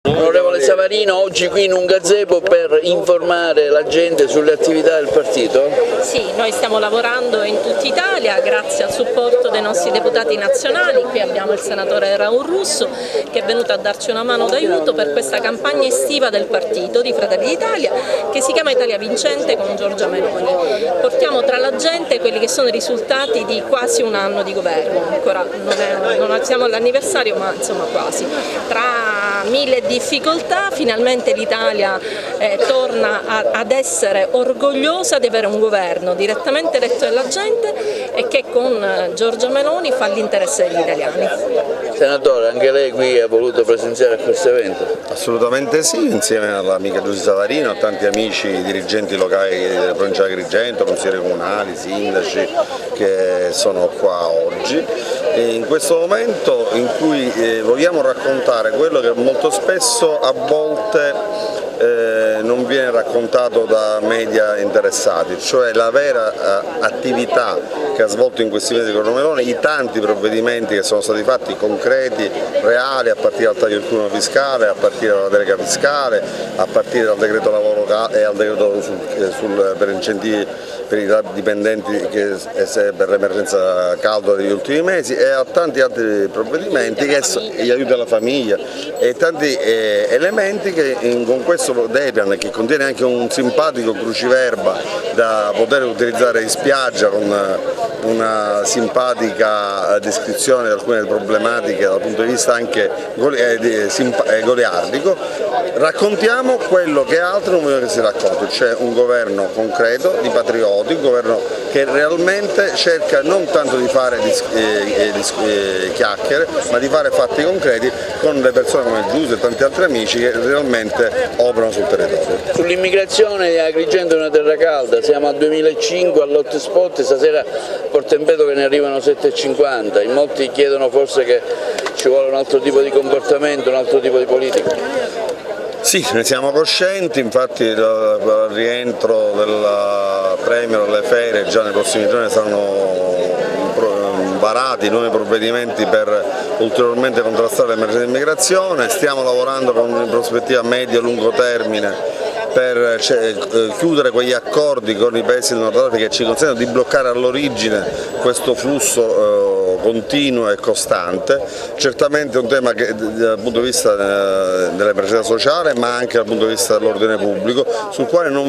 Onorevole Savarino, oggi qui in un gazebo per informare la gente sulle attività del partito? Sì, noi stiamo lavorando in tutta Italia grazie al supporto dei nostri deputati nazionali. Qui abbiamo il senatore Raul Russo che è venuto a darci una mano d'aiuto per questa campagna estiva del partito di Fratelli d'Italia che si chiama Italia Vincente con Giorgia Meloni. Portiamo tra la gente quelli che sono i risultati di quasi un anno di governo, ancora non siamo all'anniversario ma insomma quasi. Tra mille difficoltà finalmente l'Italia torna ad essere orgogliosa di avere un governo direttamente eletto dalla gente e che con Giorgia Meloni fa l'interesse degli italiani. Senatore, anche lei qui ha voluto presenziare a questo evento? Assolutamente sì, insieme all'amica Giusy Savarino, a tanti amici dirigenti locali della provincia di Agrigento, consiglieri comunali, sindaci che sono qua oggi. E in questo momento in cui vogliamo raccontare quello che molto spesso a volte non viene raccontato da media interessati, cioè la vera attività che ha svolto in questi mesi il governo Meloni, i tanti provvedimenti che sono stati fatti concreti, reali, a partire dal taglio del cuneo fiscale, a partire dalla delega fiscale, a partire dal decreto lavoro e al decreto per incentivi per i dipendenti per l'emergenza caldo degli ultimi mesi e a tanti altri provvedimenti, gli aiuti alla famiglia e tanti elementi che con questo DEPIAN, che contiene anche un simpatico cruciverba da poter utilizzare in spiaggia con una simpatica descrizione di alcune problematiche dal punto di vista anche goliardico, raccontiamo quello che altri non vogliono che si racconti, cioè un governo concreto di patrioti, un governo che realmente cerca non tanto di fare chiacchiere ma di fare fatti concreti con le persone come Giusy e tanti altri amici che realmente operano sul territorio. Sull'immigrazione Agrigento è una terra calda, siamo al 2005 all'hotspot, stasera Portempedo che ne arrivano 750, in molti chiedono forse che ci vuole un altro tipo di comportamento, un altro tipo di politica. Sì, ne siamo coscienti, infatti il rientro del Premier alle ferie già nei prossimi giorni saranno varati nuovi provvedimenti per ulteriormente contrastare l'emergenza immigrazione, stiamo lavorando con una prospettiva medio e lungo termine per chiudere quegli accordi con i paesi del Nord Africa che ci consentono di bloccare all'origine questo flusso continuo e costante. Certamente è un tema che dal punto di vista dell'emergenza sociale ma anche dal punto di vista dell'ordine pubblico, sul quale non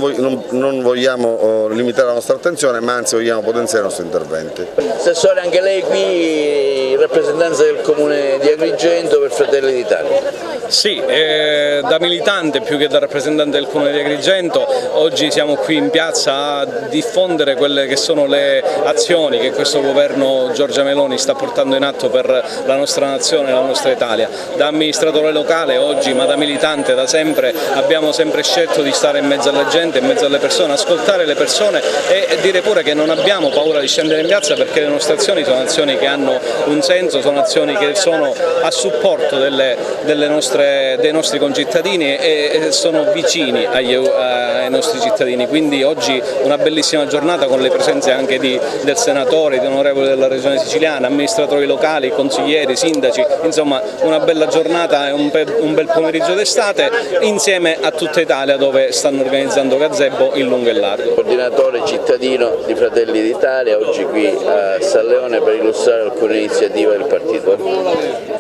vogliamo limitare la nostra attenzione ma anzi vogliamo potenziare i nostri interventi. Assessore, anche lei qui in rappresentanza del Comune di Agrigento per Fratelli d'Italia. Sì, da militante più che da rappresentante del Comune di Agrigento, oggi siamo qui in piazza a diffondere quelle che sono le azioni che questo governo Giorgia Meloni sta portando in atto per la nostra nazione e la nostra Italia. Da amministratore locale oggi, ma da militante da sempre, abbiamo sempre scelto di stare in mezzo alla gente, in mezzo alle persone, ascoltare le persone e dire pure che non abbiamo paura di scendere in piazza perché le nostre azioni sono azioni che hanno un senso, sono azioni che sono a supporto dei nostri concittadini e sono vicini ai nostri cittadini, quindi oggi una bellissima giornata con le presenze anche del senatore, di onorevoli della regione siciliana, amministratori locali, consiglieri, sindaci, insomma una bella giornata e un bel pomeriggio d'estate insieme a tutta Italia dove stanno organizzando gazebo in lungo e largo. Coordinatore cittadino di Fratelli d'Italia, oggi qui a San Leone per illustrare alcune iniziative del partito.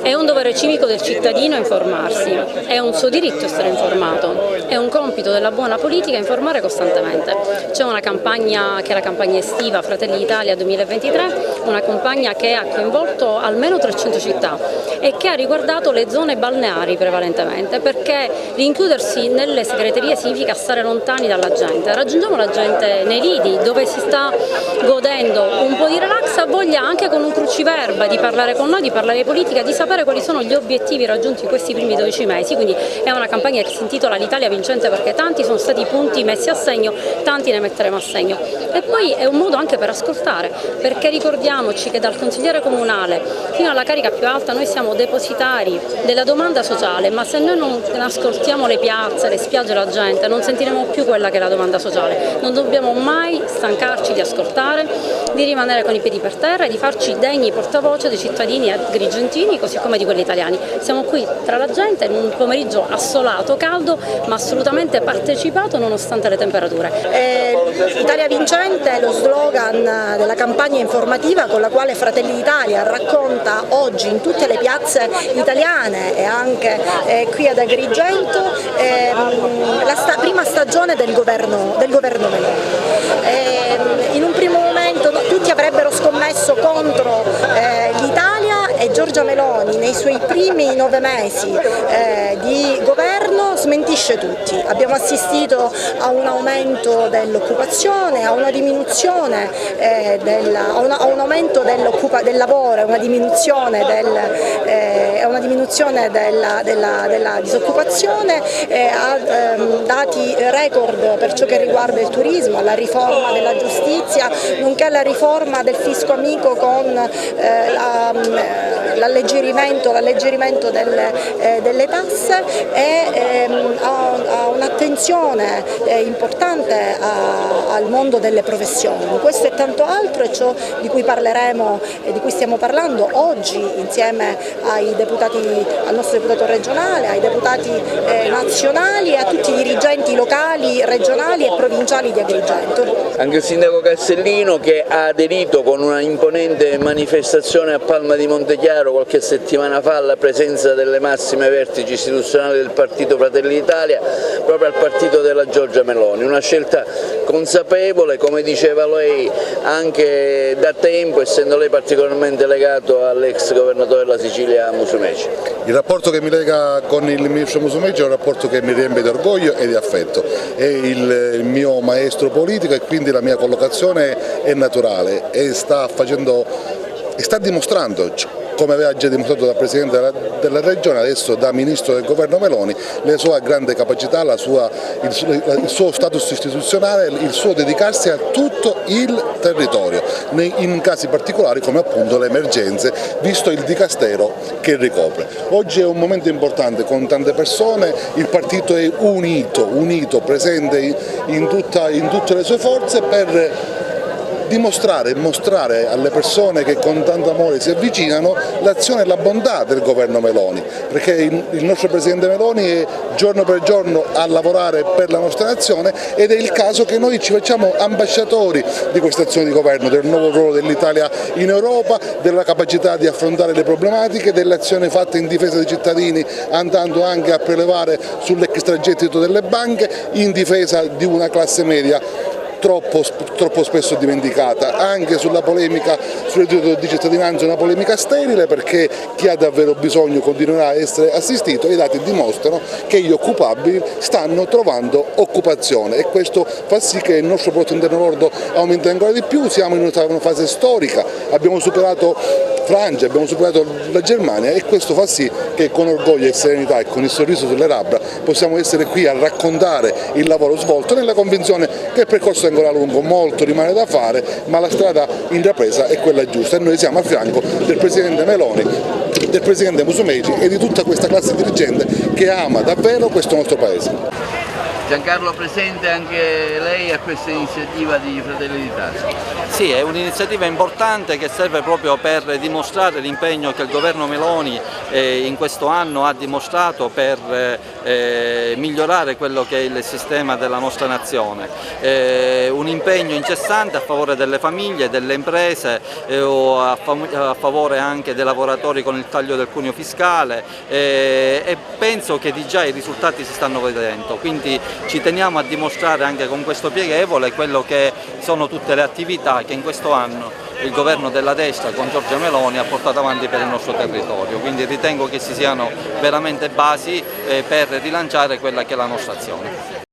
È un dovere civico del cittadino informarsi, è un suo diritto essere informato, è un compito della buona politica informare costantemente. C'è una campagna che è la campagna estiva Fratelli d'Italia 2023, una campagna che ha coinvolto almeno 300 città e che ha riguardato le zone balneari prevalentemente, perché rinchiudersi nelle segreterie significa stare lontani dalla gente. Raggiungiamo la gente nei lidi dove si sta godendo un po' di relax, ha voglia anche con un cruciverba di parlare con noi, di parlare di politica, di sapere quali sono gli obiettivi raggiunti in questi primi 12 mesi, quindi è una campagna che si intitola l'Italia Vincente perché tanti sono stati i punti messi a segno, tanti ne metteremo a segno. E poi è un modo anche per ascoltare, perché ricordiamoci che dal consigliere comunale fino alla carica più alta noi siamo depositari della domanda sociale, ma se noi non ascoltiamo le piazze, le spiagge, la gente, non sentiremo più quella che è la domanda sociale. Non dobbiamo mai stancarci di ascoltare, di rimanere con i piedi per terra e di farci degni portavoce dei cittadini agrigentini così come di quelli italiani. Siamo qui tra la gente in un pomeriggio assolato, caldo, ma assolutamente partecipato nonostante le temperature. Italia vincente è lo slogan della campagna informativa con la quale Fratelli d'Italia racconta oggi in tutte le piazze italiane e anche qui ad Agrigento la prima stagione del governo Meloni. In un primo momento tutti avrebbero scommesso contro l'Italia e Giorgia Meloni nei suoi primi 9 mesi di governo smentisce tutti. Abbiamo assistito a un aumento dell'occupazione, a una diminuzione a un aumento del lavoro, a una diminuzione della disoccupazione, a dati record per ciò che riguarda il turismo, alla riforma della giustizia, nonché alla riforma del fisco amico con l'alleggerimento delle tasse e a un'attenzione importante al mondo delle professioni. Questo e tanto altro è ciò di cui parleremo e di cui stiamo parlando oggi insieme al nostro deputato regionale, ai deputati nazionali e a tutti i dirigenti locali, regionali e provinciali di Agrigento. Anche il sindaco Castellino, che ha aderito con una imponente manifestazione a Palma di Montechiaro qualche settimana fa alla presenza delle massime vertici istituzionali del partito Fratelli d'Italia, proprio al partito della Giorgia Meloni, una scelta consapevole, come diceva lei, anche da tempo, essendo lei particolarmente legato all'ex governatore della Sicilia Musumeci. Il rapporto che mi lega con il ministro Musumeci è un rapporto che mi riempie di orgoglio e di affetto, è il mio maestro politico e quindi la mia collocazione è naturale e sta dimostrando, come aveva già dimostrato da Presidente della Regione, adesso da Ministro del Governo Meloni, la sua grande capacità, il suo status istituzionale, il suo dedicarsi a tutto il territorio, in casi particolari come appunto le emergenze, visto il dicastero che ricopre. Oggi è un momento importante con tante persone, il partito è unito, presente in tutte le sue forze per dimostrare e mostrare alle persone che con tanto amore si avvicinano l'azione e la bontà del governo Meloni, perché il nostro Presidente Meloni è giorno per giorno a lavorare per la nostra nazione ed è il caso che noi ci facciamo ambasciatori di questa azione di governo, del nuovo ruolo dell'Italia in Europa, della capacità di affrontare le problematiche, dell'azione fatta in difesa dei cittadini, andando anche a prelevare sull'extragettito delle banche, in difesa di una classe media troppo spesso dimenticata, anche sulla polemica sul reddito di cittadinanza, una polemica sterile perché chi ha davvero bisogno continuerà a essere assistito e i dati dimostrano che gli occupabili stanno trovando occupazione e questo fa sì che il nostro prodotto interno lordo aumenti ancora di più, siamo in una fase storica, abbiamo superato Francia, abbiamo superato la Germania e questo fa sì che con orgoglio e serenità e con il sorriso sulle labbra possiamo essere qui a raccontare il lavoro svolto nella convinzione che il percorso è ancora lungo, molto rimane da fare, ma la strada intrapresa è quella giusta e noi siamo a fianco del Presidente Meloni, del Presidente Musumeci e di tutta questa classe dirigente che ama davvero questo nostro Paese. Giancarlo, presente anche lei a questa iniziativa di Fratelli d'Italia? Sì, è un'iniziativa importante che serve proprio per dimostrare l'impegno che il governo Meloni in questo anno ha dimostrato per migliorare quello che è il sistema della nostra nazione. Un impegno incessante a favore delle famiglie, delle imprese, a favore anche dei lavoratori con il taglio del cuneo fiscale e penso che di già i risultati si stanno vedendo. Quindi ci teniamo a dimostrare anche con questo pieghevole quello che sono tutte le attività che in questo anno il governo della destra con Giorgia Meloni ha portato avanti per il nostro territorio, quindi ritengo che ci siano veramente basi per rilanciare quella che è la nostra azione.